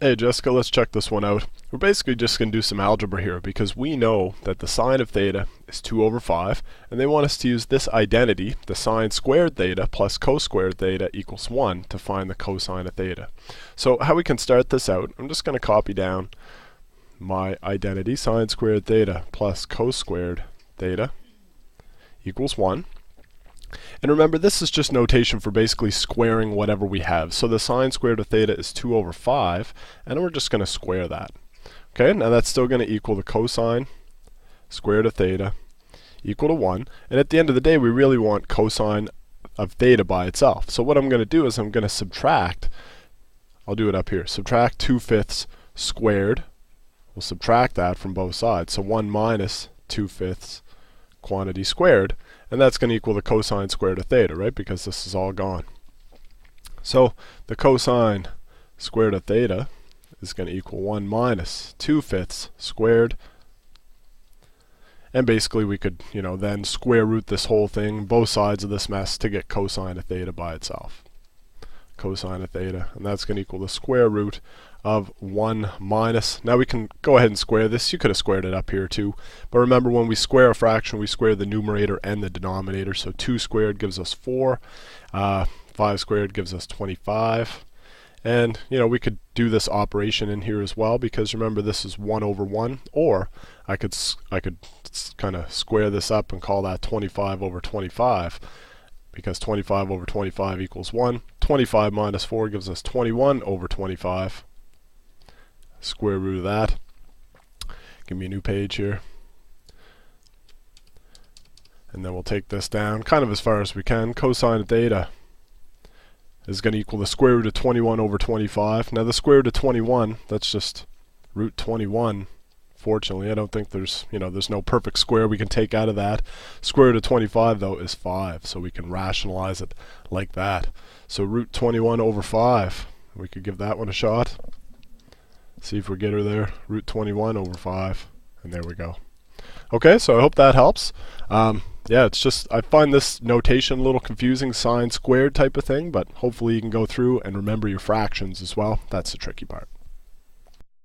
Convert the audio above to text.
Hey Jessica, let's check this one out. We're basically just going to do some algebra here because we know that the sine of theta is 2 over 5, and they want us to use this identity, the sine squared theta plus cos squared theta equals 1, to find the cosine of theta. So how we can start this out, I'm just going to copy down my identity, sine squared theta plus cos squared theta equals 1. And remember, this is just notation for basically squaring whatever we have. So the sine squared of theta is 2 over 5, and we're just going to square that. Okay, now that's still going to equal the cosine squared of theta equal to 1. And at the end of the day, we really want cosine of theta by itself. So what I'm going to do is I'm going to subtract, I'll do it up here, subtract 2/5 squared. We'll subtract that from both sides. So 1 minus 2/5 quantity squared. And that's going to equal the cosine squared of theta, right? Because this is all gone. So the cosine squared of theta is going to equal 1 minus 2/5 squared. And basically we could, then square root this whole thing, both sides of this mess, to get cosine of theta by itself. Cosine of theta, and that's going to equal the square root of 1 minus, now we can go ahead and square this. You could have squared it up here too, but remember, when we square a fraction, we square the numerator and the denominator. So 2 squared gives us 4, 5 squared gives us 25, and we could do this operation in here as well, because remember, this is 1 over 1, or I could kind of square this up and call that 25 over 25, because 25 over 25 equals 1. 25 minus 4 gives us 21 over 25. Square root of that. Give me a new page here. And then we'll take this down kind of as far as we can. Cosine of theta is going to equal the square root of 21 over 25. Now the square root of 21, that's just root 21. Fortunately, I don't think there's no perfect square we can take out of that. Square root of 25, though, is 5, so we can rationalize it like that. So root 21 over 5, we could give that one a shot. See if we get her there. Root 21 over 5, and there we go. Okay, so I hope that helps. Yeah, it's just, I find this notation a little confusing, sine squared type of thing, but hopefully you can go through and remember your fractions as well. That's the tricky part.